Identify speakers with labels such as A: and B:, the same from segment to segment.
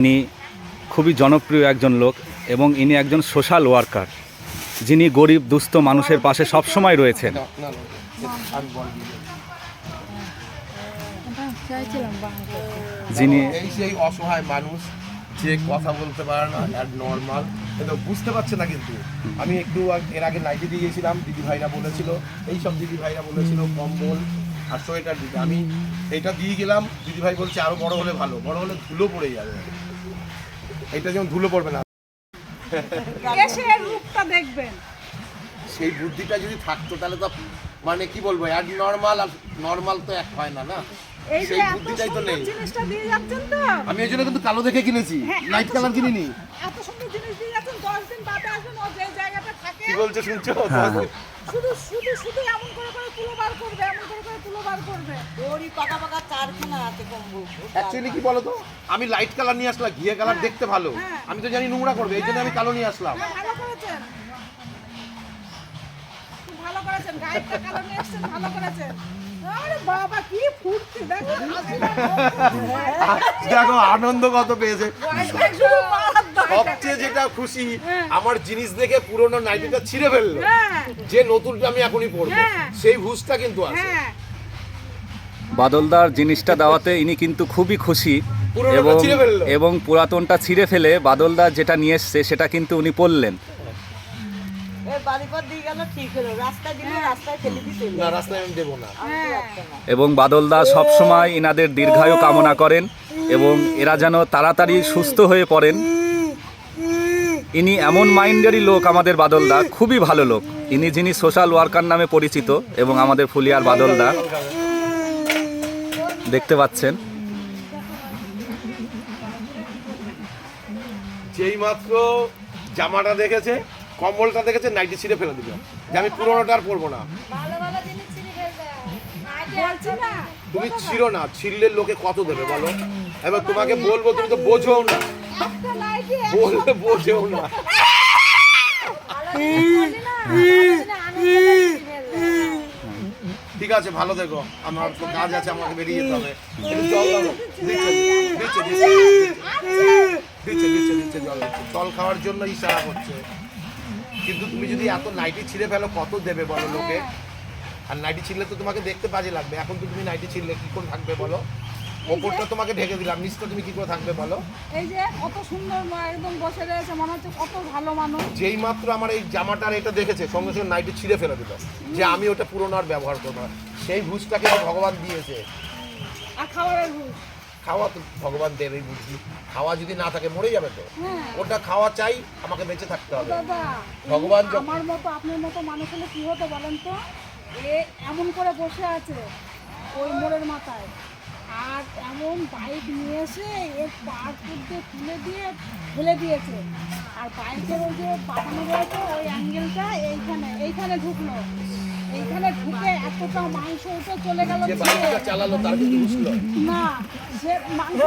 A: ইনি খুবই জনপ্রিয় একজন লোক এবং ইনি একজন সোশ্যাল ওয়ার্কার, যিনি গরিব দুস্থ মানুষের পাশে সবসময় রয়েছেন। যিনি
B: সেই অসহায় মানুষ যে কথা বলতে পারে না, নর্মাল কিন্তু বুঝতে পারছে না। কিন্তু আমি একটু এর আগে নাইটি দিয়ে গেছিলাম, দিদি ভাইরা বলেছিল, এইসব দিদি ভাইরা বলেছিল কম্বল আর সোয়েটার দিতে। আমি এইটা দিয়ে গেলাম, দিদি ভাই বলছে আরো বড় হলে ভালো, বড় হলে ধুলো পড়ে যাবে। এইটা যেমন ধুলো পড়বে না,
C: দেখবেন
B: সেই বুদ্ধিটা যদি থাকতো তাহলে তো মানে কি বলবো, নর্মাল আর নর্মাল তো এক হয় না, না সেই বুদ্ধিটাই তো নেই।
C: জিনিসটা দিয়ে যাচ্ছেন তো,
B: আমি এই জন্য কিন্তু কালো দেখে কিনেছি, লাইট কালার কিনিনি।
C: এত সুন্দর জিনিস দিয়ে যাচ্ছেন, 10 দিন বাদে আসবেন ও যে জায়গাটা থাকে।
B: কি বলছো শুনছো?
C: শুধু শুধু শুধু এমন করে করে তুলো বার করবে, এমন করে করে তুলো বার করবে।
D: ওরই পাকা পাকা চারখানা আছে কম্বল।
B: অ্যাকচুয়ালি কি বলো তো, আমি লাইট কালার নিয়ে আসলাম, ঘিয়ে কালার দেখতে ভালো, আমি তো জানি নোংরা করবে, এই জন্য আমি কালো নিয়ে আসলাম।
C: ভালো করেছেন, খুব ভালো করেছেন, গায়েটা কালো নিয়ে আসছেন, ভালো করেছেন। আরে বাবা কি ফুর্তি দেখো,
B: দেখো আনন্দ কত পেয়েছে। সবচেয়ে যেটা খুশি, আমার জিনিস দেখে পুরোনো নাইটিটা ছিঁড়ে ফেললো, যে নতুনটা আমি এখনই পরবো, সেই হুঁশটা কিন্তু আছে।
A: বাদলদার জিনিসটা দেওয়াতে ইনি কিন্তু খুবই খুশি এবং পুরাতনটা ছিঁড়ে ফেলে বাদলদার যেটা নিয়ে এসছে সেটা কিন্তু উনি পরলেন। এবং বাদলদা সবসময় ইনাদের দীর্ঘায়ু কামনা করেন এবং এরা যেন তাড়াতাড়ি সুস্থ হয়ে পড়েন। ইনি এমন মাইন্ডেরই লোক, আমাদের বাদলদা খুবই ভালো লোক। ইনি যিনি সোশ্যাল ওয়ার্কার নামে পরিচিত এবং আমাদের ফুলিয়ার বাদলদা দেখতে পাচ্ছেন।
B: যেই মাত্র জামাটা দেখেছে, কম্বলটা দেখেছে, নাইটি ছিঁড়ে ফেলে দিল, যে আমি পুরোনোটা আর পরবো না। তুমি ছিঁড়ো না, ছিঁড়লে লোকে কত দেবে বলো? এবার তোমাকে বলবো, তুমি তো বোঝোও না, বললে বোঝেও না। ঠিক আছে, ভালো দেখো, আমার তো কাজ আছে, আমাকে বেরিয়ে যেতে হবে। জল খাওয়ার জন্য ইশারা করছে, কিন্তু তুমি যদি এত নাইটি ছিঁড়ে ফেলো কত দেবে বলো লোকে? আর নাইটি ছিঁড়লে তো তোমাকে দেখতে বাজে লাগবে। এখন তো তুমি নাইটি ছিঁড়লে কি করে থাকবে বলো? ওপরটা তোমাকে ঢেকে দিলাম, নিচটা তুমি কি করে থাকবে বলো?
C: এই যে কত সুন্দর একদম বসে রয়েছে, মনে হচ্ছে কত ভালো মানুষ।
B: যেই মাত্র আমার এই জামাটার এটা দেখেছে, সঙ্গে সঙ্গে নাইটি ছিঁড়ে ফেলে দিল, যে আমি ওটা পুরোনো আর ব্যবহার করবো না। সেই বুঝটাকে ভগবান দিয়েছে।
C: আর খাবারের বুঝ,
B: খাওয়া তো ভগবান দেবে, বুঝি খাওয়া যদি না থাকে মরে যাবে তো। ওটা খাওয়া চাই, আমাকে বেঁচে থাকতে হবে।
C: দাদা
B: ভগবান
C: আমার মতো আপনার মতো মানুষ হলে কি হতো বলেন তো? এ এমন করে বসে আছে ওই মোড়ের মাথায়, আর এমন বাইক নিয়ে এসে এর পার করতে তুলে দিয়ে ফেলে দিয়েছে, আর বাইকের ওই যে পাঠানো রয়েছে ওই অ্যাঙ্গেলটা এইখানে ঢুকলো, এইখানে ঢুকে এতটা মাংস উঠে চলে গেল।
B: যে বাইকটা চালালো তার কিন্তু বুঝলো
C: না, সে মাংস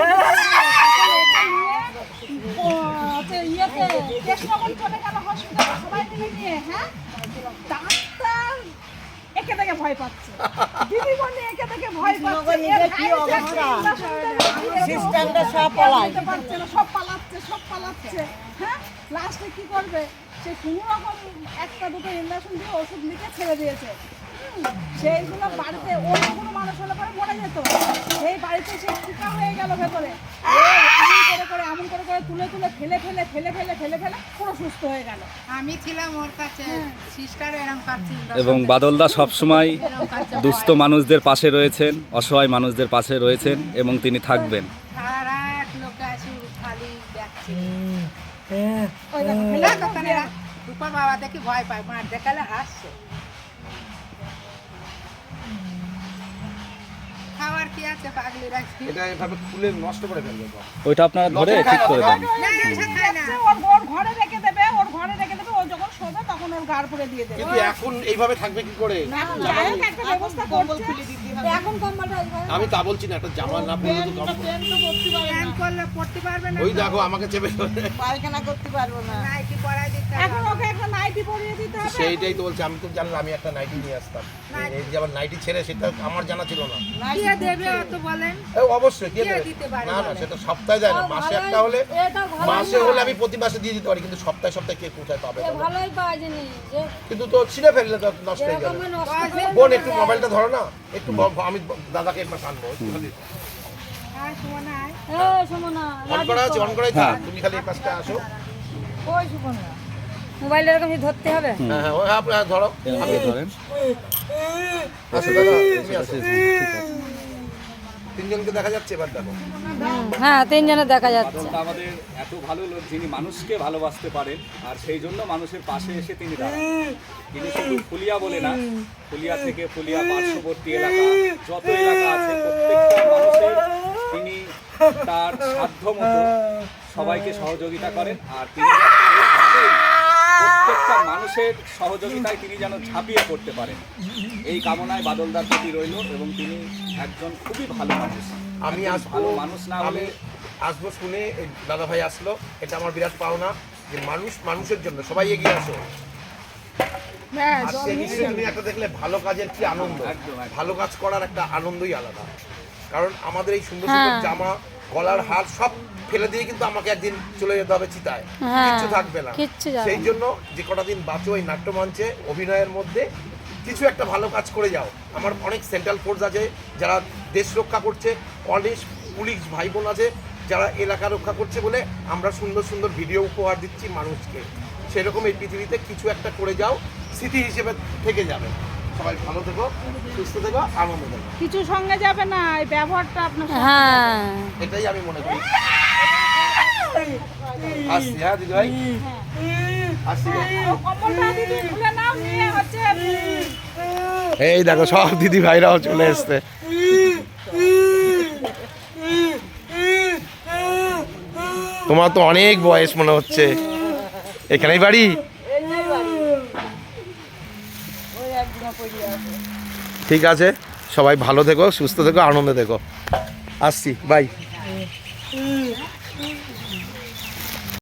C: ইয়েতে কৃষ্ণগঞ্জ চলে গেল হসপিটালে, সবাই মিলে নিয়ে। হ্যাঁ, ডাক্তার একে থেকে ভয় পাচ্ছে, দিদিমণি একে থেকে ভয় পাচ্ছে, সব পালাচ্ছে। হ্যাঁ, লাস্টে কি করবে? সে কোনো রকম একটা দুটো ইঞ্জেকশন দিয়ে ওষুধ লিখে ছেড়ে দিয়েছে। সেইগুলো বাড়িতে অন্য কোনো মানুষ হলে পরে মরে যেত, সেই বাড়িতে সে টিকা হয়ে গেল ভেতরে। এমন করে করে তুলে ফেলে পুরো সুস্থ হয়ে গেল।
D: আমি ছিলাম ওর কাছে, সিস্টার এরকম কাছে।
A: এবং বাদলদা সবসময় দুস্থ মানুষদের পাশে রয়েছেন, অসহায় মানুষদের পাশে রয়েছেন এবং তিনি থাকবেন।
D: সারা রাত লোকে আসে খালি দেখছে। রূপার বাবা দেখি ভয় পায়, মার দেখালে হাসছে। খাওয়ার কি আছে পাগলি রাখছি,
B: এটা এভাবে খুলে নষ্ট করে ফেলবে তো।
A: ওইটা আপনারা ধরে ঠিক করে দেন।
C: ওর ঘরে রেখে দেবে, ও যখন শোবে তখন ওর গাড় পরে দিয়ে দেবে।
B: কিন্তু এখন এইভাবে থাকবে কি করে?
C: একটা ব্যবস্থা করছে, এখন কম্বলটা
B: আমি তা বলছি না, একটা জামা না পরলে তো কম।
D: প্যান করলে পড়তে পারবে না
B: ওই দেখো আমাকে চেপে ধরে।
E: পায়খানা করতে পারবো না।
D: নাইটি পরাই দিতে
C: এখন
D: হবে
C: ওকে একটা নাইটি পরিয়ে দিতে হবে।
B: সেইটাই তো বলছি, আমি তো জানলাম আমি একটা নাইটি নিয়ে আসতাম। এই যে আবার নাইটি ছেড়ে সেটা আমার জানা ছিল না।
D: কে দেবে অত বলেন
B: অবশ্যই কে
D: কে
B: দেবে?
D: দিতে পারে
B: না না, সেটা সপ্তাহে দেয় না,
C: তাও
B: মাসে
C: ভালোই-
B: একটা হলে,
C: এটা ভালোই
B: মাসে
C: না।
B: হলে আমি প্রতি মাসে দিয়ে দিতে পারি, কিন্তু সপ্তাহে সপ্তাহে কে কোথায় পাবে
C: এ
B: বলো?
C: ভালোই পাওয়া জিনিস যে
B: কিন্তু তো ছিঁড়ে ফেললে তো নষ্ট হয়ে যাবে।
C: যেরকম নষ্ট হয়ে
B: বোন একটু মোবাইলটা ধরো না, একটু আমি দাদাকে একবার আনবো।
D: আর সুমনা আয়
C: সুমনা
B: অন করা আছে, অন করাই থাক, তুমি খালি এই পাশটা আসো।
C: ওই সুমনা মোবাইল এরকম ধরতে হবে।
B: হ্যাঁ হ্যাঁ, ওই আপনি ধরো,
A: আপনি ধরেন।
B: আসো দাদা, তুমি আসো। তিনজনকে দেখা যাচ্ছে, এবার দেখো।
C: হ্যাঁ তিনজনে দেখা যাচ্ছে।
A: বাদলদা আমাদের এত ভালো লোক, যিনি মানুষকে ভালোবাসতে পারেন, আর সেই জন্য মানুষের পাশে এসে তিনি দাঁড়ান। তিনি শুধু ফুলিয়া বলে না, ফুলিয়া থেকে ফুলিয়া পার্শ্ববর্তী এলাকা যত এলাকা আছে প্রত্যেকটা মানুষের তিনি তার সাধ্য মতো সবাইকে সহযোগিতা করেন। আর তিনি প্রত্যেকটা মানুষের সহযোগিতায় তিনি যেন ঝাঁপিয়ে পড়তে পারেন, এই কামনায় বাদলদার প্রতি রইল। এবং তিনি একজন খুবই ভালো মানুষ।
B: আমি
A: একজন
B: আসবো,
A: ভালো মানুষ না হলে
B: আমি আসবো শুনে এই দাদা ভাই আসলো, এটা আমার বিরাট পাওনা যে মানুষ মানুষের জন্য সবাই এগিয়ে আসো। আর সেই হিসেবে তুমি একটা দেখলে ভালো কাজের কি আনন্দ,
A: একদম, একদম।
B: ভালো কাজ করার একটা আনন্দই আলাদা। কারণ আমাদের এই সুন্দর সুন্দর জামা, গলার হার সব ফেলে দিয়ে কিন্তু আমাকে একদিন চলে যেতে হবে চিতায়, কিচ্ছু থাকবে না।
C: কিচ্ছু যাবে
B: সেই জন্য যে কটা দিন বাঁচো এই নাট্যমঞ্চে অভিনয়ের মধ্যে কিছু একটা ভালো কাজ করে যাও। আমার অনেক সেন্ট্রাল ফোর্স আছে যারা দেশ রক্ষা করছে, অনেক পুলিশ ভাই বোন আছে যারা এলাকা রক্ষা করছে বলে আমরা সুন্দর সুন্দর ভিডিও উপহার দিচ্ছি মানুষকে। সেরকম এই পৃথিবীতে কিছু একটা করে যাও, স্মৃতি হিসেবে থেকে যাবে। সবাই ভালো থেকো, সুস্থ থেকো, আনন্দ থেকো,
C: কিছু সঙ্গে যাবে না, এই ব্যবহারটা আপনার হ্যাঁ
B: এটাই আমি মনে করি। আসছি, হ্যাঁ দিদি ভাই, আসছি।
C: কম্বলটা দিদি খুলে নাও, নিয়ে হচ্ছে
B: এই দেখো সব দিদি ভাইরাও চলে এসছে। তোমার তো অনেক বয়স মনে হচ্ছে, এখানেই বাড়ি? ঠিক আছে, সবাই ভালো থেকো, সুস্থ থেকো, আনন্দে থেকো। আসছি, বাই।